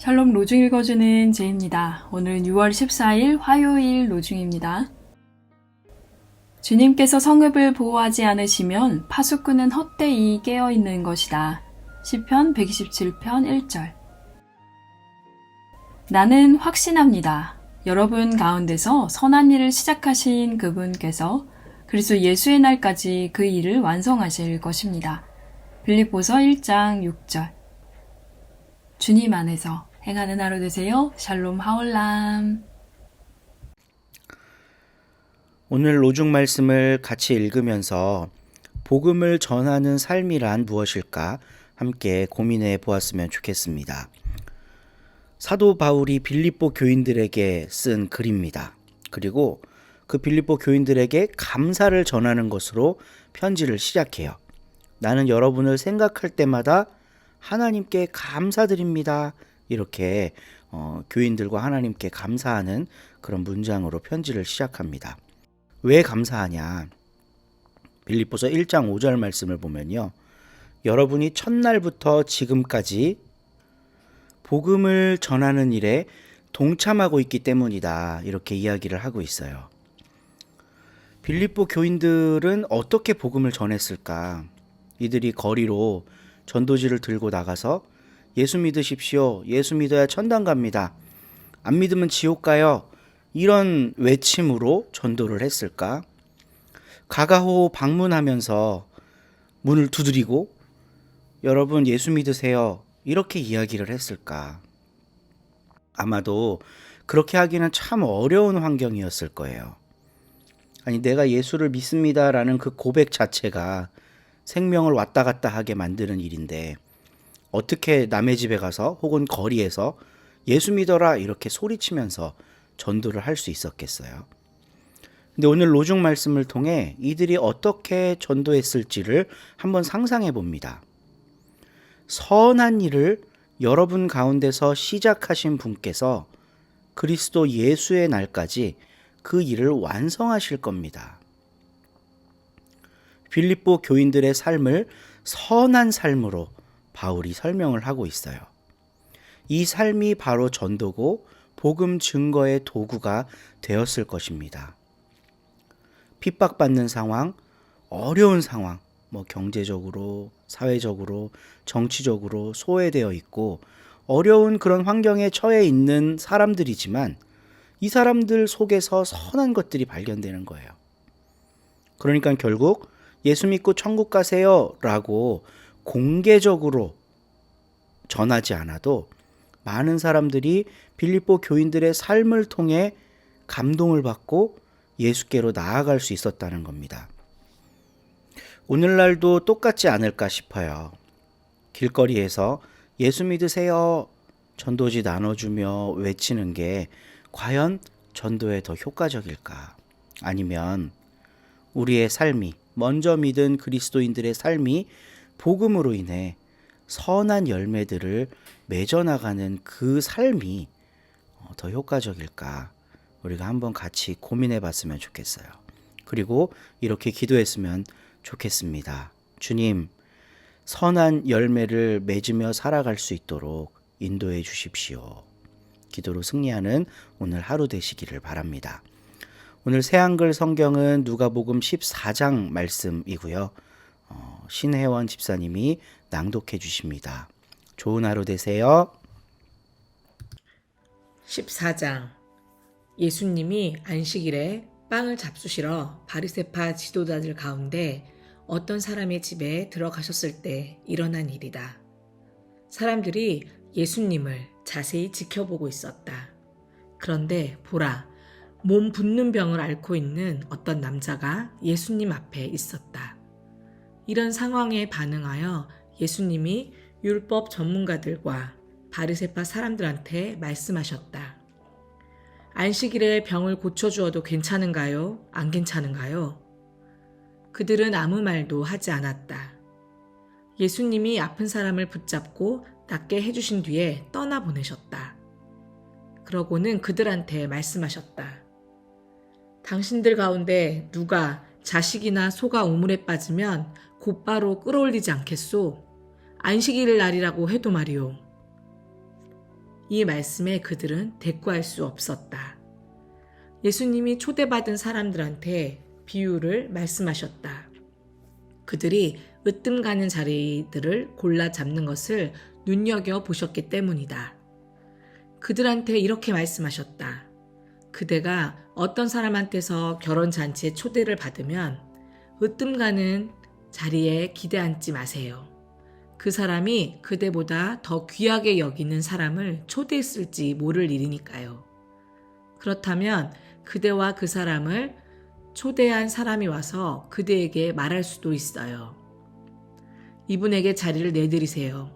샬롬 로중 읽어주는 제입니다. 오늘은 6월 14일 화요일 로중입니다. 주님께서 성읍을 보호하지 않으시면 파수꾼은 헛되이 깨어있는 것이다. 시편 127편 1절. 나는 확신합니다. 여러분 가운데서 선한 일을 시작하신 그분께서 그리스도 예수의 날까지 그 일을 완성하실 것입니다. 빌립보서 1장 6절. 주님 안에서 행하는 하루 되세요. 샬롬 하올람. 오늘 로중 말씀을 같이 읽으면서 복음을 전하는 삶이란 무엇일까 함께 고민해 보았으면 좋겠습니다. 사도 바울이 빌립보 교인들에게 쓴 글입니다. 그리고 그 빌립보 교인들에게 감사를 전하는 것으로 편지를 시작해요. 나는 여러분을 생각할 때마다 하나님께 감사드립니다. 이렇게 교인들과 하나님께 감사하는 그런 문장으로 편지를 시작합니다. 왜 감사하냐? 빌립보서 1장 5절 말씀을 보면요. 여러분이 첫날부터 지금까지 복음을 전하는 일에 동참하고 있기 때문이다. 이렇게 이야기를 하고 있어요. 빌립보 교인들은 어떻게 복음을 전했을까? 이들이 거리로 전도지를 들고 나가서 예수 믿으십시오. 예수 믿어야 천당 갑니다. 안 믿으면 지옥 가요. 이런 외침으로 전도를 했을까? 가가호 방문하면서 문을 두드리고 여러분 예수 믿으세요. 이렇게 이야기를 했을까? 아마도 그렇게 하기는 참 어려운 환경이었을 거예요. 아니 내가 예수를 믿습니다라는 그 고백 자체가 생명을 왔다 갔다 하게 만드는 일인데 어떻게 남의 집에 가서 혹은 거리에서 예수 믿어라 이렇게 소리치면서 전도를 할 수 있었겠어요. 근데 오늘 로중 말씀을 통해 이들이 어떻게 전도했을지를 한번 상상해 봅니다. 선한 일을 여러분 가운데서 시작하신 분께서 그리스도 예수의 날까지 그 일을 완성하실 겁니다. 빌립보 교인들의 삶을 선한 삶으로 바울이 설명을 하고 있어요. 이 삶이 바로 전도고 복음 증거의 도구가 되었을 것입니다. 핍박받는 상황, 어려운 상황, 경제적으로, 사회적으로, 정치적으로 소외되어 있고 어려운 그런 환경에 처해 있는 사람들이지만 이 사람들 속에서 선한 것들이 발견되는 거예요. 그러니까 결국 예수 믿고 천국 가세요 라고 공개적으로 전하지 않아도 많은 사람들이 빌립보 교인들의 삶을 통해 감동을 받고 예수께로 나아갈 수 있었다는 겁니다. 오늘날도 똑같지 않을까 싶어요. 길거리에서 예수 믿으세요 전도지 나눠주며 외치는 게 과연 전도에 더 효과적일까? 아니면 우리의 삶이 먼저 믿은 그리스도인들의 삶이 복음으로 인해 선한 열매들을 맺어나가는 그 삶이 더 효과적일까? 우리가 한번 같이 고민해 봤으면 좋겠어요. 그리고 이렇게 기도했으면 좋겠습니다. 주님, 선한 열매를 맺으며 살아갈 수 있도록 인도해 주십시오. 기도로 승리하는 오늘 하루 되시기를 바랍니다. 오늘 새한글 성경은 누가복음 14장 말씀이고요. 신혜원 집사님이 낭독해 주십니다. 좋은 하루 되세요. 14장. 예수님이 안식일에 빵을 잡수시러 바리새파 지도자들 가운데 어떤 사람의 집에 들어가셨을 때 일어난 일이다. 사람들이 예수님을 자세히 지켜보고 있었다. 그런데 보라, 몸 붓는 병을 앓고 있는 어떤 남자가 예수님 앞에 있었다. 이런 상황에 반응하여 예수님이 율법 전문가들과 바리새파 사람들한테 말씀하셨다. 안식일에 병을 고쳐주어도 괜찮은가요? 안 괜찮은가요? 그들은 아무 말도 하지 않았다. 예수님이 아픈 사람을 붙잡고 낫게 해주신 뒤에 떠나보내셨다. 그러고는 그들한테 말씀하셨다. 당신들 가운데 누가 자식이나 소가 우물에 빠지면 곧바로 끌어올리지 않겠소? 안식일 날이라고 해도 말이오. 이 말씀에 그들은 대꾸할 수 없었다. 예수님이 초대받은 사람들한테 비유를 말씀하셨다. 그들이 으뜸 가는 자리들을 골라 잡는 것을 눈여겨보셨기 때문이다. 그들한테 이렇게 말씀하셨다. 그대가 어떤 사람한테서 결혼잔치에 초대를 받으면 으뜸 가는 자리에 기대 앉지 마세요. 그 사람이 그대보다 더 귀하게 여기는 사람을 초대했을지 모를 일이니까요. 그렇다면 그대와 그 사람을 초대한 사람이 와서 그대에게 말할 수도 있어요. 이분에게 자리를 내드리세요.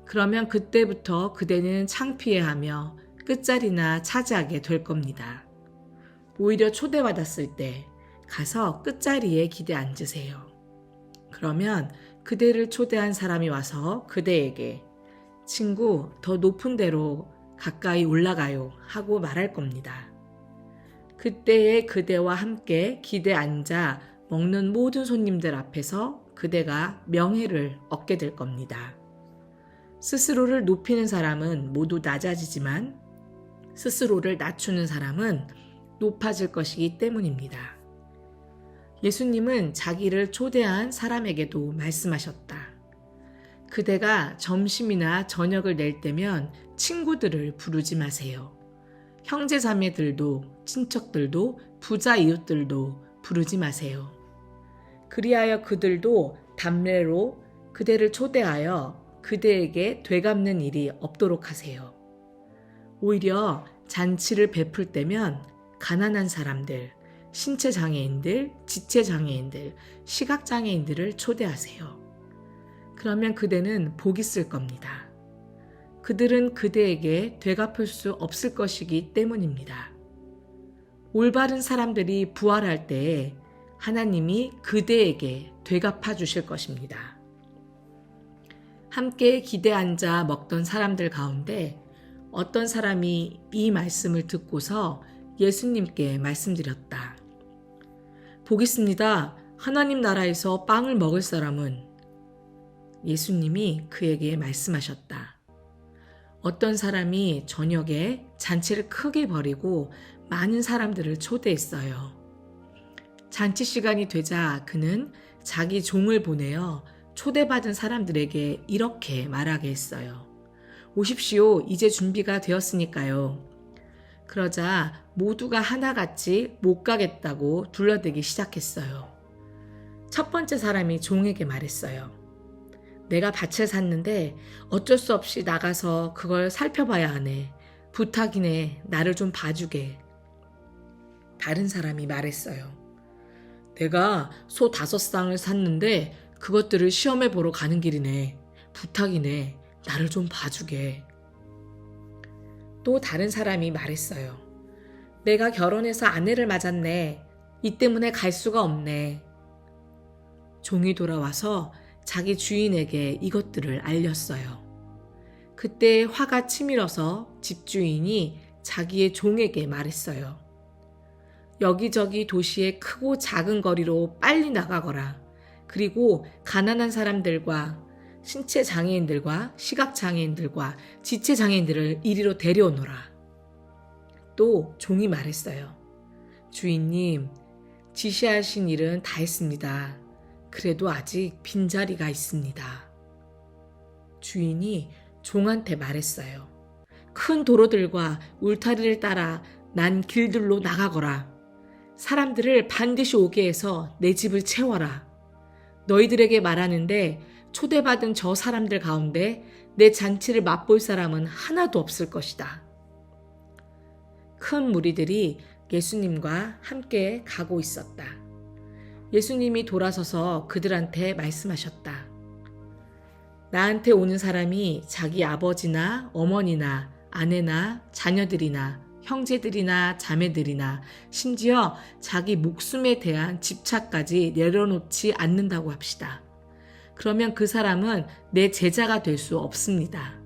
그러면 그때부터 그대는 창피해하며 끝자리나 차지하게 될 겁니다. 오히려 초대받았을 때 가서 끝자리에 기대 앉으세요. 그러면 그대를 초대한 사람이 와서 그대에게 친구, 더 높은 데로 가까이 올라가요 하고 말할 겁니다. 그때에 그대와 함께 기대 앉아 먹는 모든 손님들 앞에서 그대가 명예를 얻게 될 겁니다. 스스로를 높이는 사람은 모두 낮아지지만 스스로를 낮추는 사람은 높아질 것이기 때문입니다. 예수님은 자기를 초대한 사람에게도 말씀하셨다. 그대가 점심이나 저녁을 낼 때면 친구들을 부르지 마세요. 형제자매들도 친척들도 부자 이웃들도 부르지 마세요. 그리하여 그들도 담례로 그대를 초대하여 그대에게 되갚는 일이 없도록 하세요. 오히려 잔치를 베풀 때면 가난한 사람들, 신체장애인들, 지체장애인들, 시각장애인들을 초대하세요. 그러면 그대는 복 있을 겁니다. 그들은 그대에게 되갚을 수 없을 것이기 때문입니다. 올바른 사람들이 부활할 때에 하나님이 그대에게 되갚아 주실 것입니다. 함께 기대 앉아 먹던 사람들 가운데 어떤 사람이 이 말씀을 듣고서 예수님께 말씀드렸다. 복 있습니다. 하나님 나라에서 빵을 먹을 사람은. 예수님이 그에게 말씀하셨다. 어떤 사람이 저녁에 잔치를 크게 벌이고 많은 사람들을 초대했어요. 잔치 시간이 되자 그는 자기 종을 보내어 초대받은 사람들에게 이렇게 말하게 했어요. 오십시오. 이제 준비가 되었으니까요. 그러자 모두가 하나같이 못 가겠다고 둘러대기 시작했어요. 첫 번째 사람이 종에게 말했어요. 내가 밭을 샀는데 어쩔 수 없이 나가서 그걸 살펴봐야 하네. 부탁이네. 나를 좀 봐주게. 다른 사람이 말했어요. 내가 소 5쌍을 샀는데 그것들을 시험해 보러 가는 길이네. 부탁이네. 나를 좀 봐주게. 또 다른 사람이 말했어요. 내가 결혼해서 아내를 맞았네. 이 때문에 갈 수가 없네. 종이 돌아와서 자기 주인에게 이것들을 알렸어요. 그때 화가 치밀어서 집주인이 자기의 종에게 말했어요. 여기저기 도시의 크고 작은 거리로 빨리 나가거라. 그리고 가난한 사람들과 신체 장애인들과 시각 장애인들과 지체 장애인들을 이리로 데려오너라. 또 종이 말했어요. 주인님, 지시하신 일은 다 했습니다. 그래도 아직 빈자리가 있습니다. 주인이 종한테 말했어요. 큰 도로들과 울타리를 따라 난 길들로 나가거라. 사람들을 반드시 오게 해서 내 집을 채워라. 너희들에게 말하는데 초대받은 저 사람들 가운데 내 잔치를 맛볼 사람은 하나도 없을 것이다. 큰 무리들이 예수님과 함께 가고 있었다. 예수님이 돌아서서 그들한테 말씀하셨다. 나한테 오는 사람이 자기 아버지나 어머니나 아내나 자녀들이나 형제들이나 자매들이나 심지어 자기 목숨에 대한 집착까지 내려놓지 않는다고 합시다. 그러면 그 사람은 내 제자가 될 수 없습니다.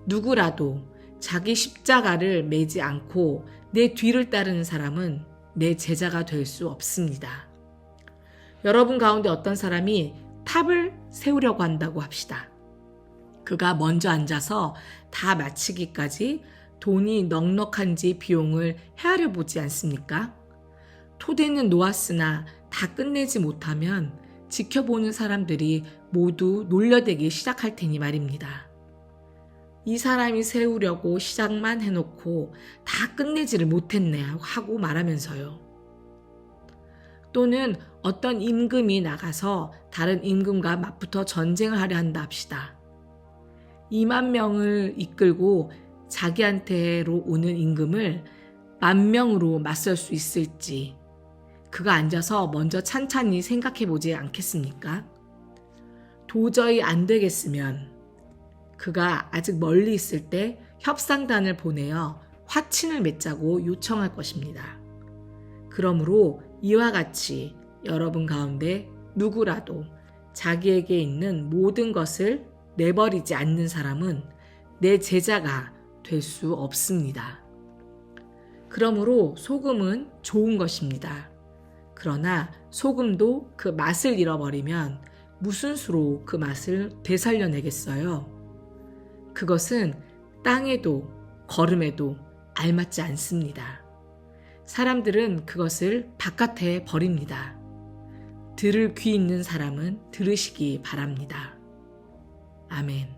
누구라도 자기 십자가를 매지 않고 내 뒤를 따르는 사람은 내 제자가 될 수 없습니다. 여러분 가운데 어떤 사람이 탑을 세우려고 한다고 합시다. 그가 먼저 앉아서 다 마치기까지 돈이 넉넉한지 비용을 헤아려 보지 않습니까? 토대는 놓았으나 다 끝내지 못하면 지켜보는 사람들이 모두 놀려대기 시작할 테니 말입니다. 이 사람이 세우려고 시작만 해놓고 다 끝내지를 못했네 하고 말하면서요. 또는 어떤 임금이 나가서 다른 임금과 맞붙어 전쟁을 하려 한다 합시다. 2만 명을 이끌고 자기한테로 오는 임금을 10,000명으로 맞설 수 있을지 그가 앉아서 먼저 찬찬히 생각해 보지 않겠습니까? 도저히 안 되겠으면 그가 아직 멀리 있을 때 협상단을 보내어 화친을 맺자고 요청할 것입니다. 그러므로 이와 같이 여러분 가운데 누구라도 자기에게 있는 모든 것을 내버리지 않는 사람은 내 제자가 될 수 없습니다. 그러므로 소금은 좋은 것입니다. 그러나 소금도 그 맛을 잃어버리면 무슨 수로 그 맛을 되살려내겠어요? 그것은 땅에도 거름에도 알맞지 않습니다. 사람들은 그것을 바깥에 버립니다. 들을 귀 있는 사람은 들으시기 바랍니다. 아멘.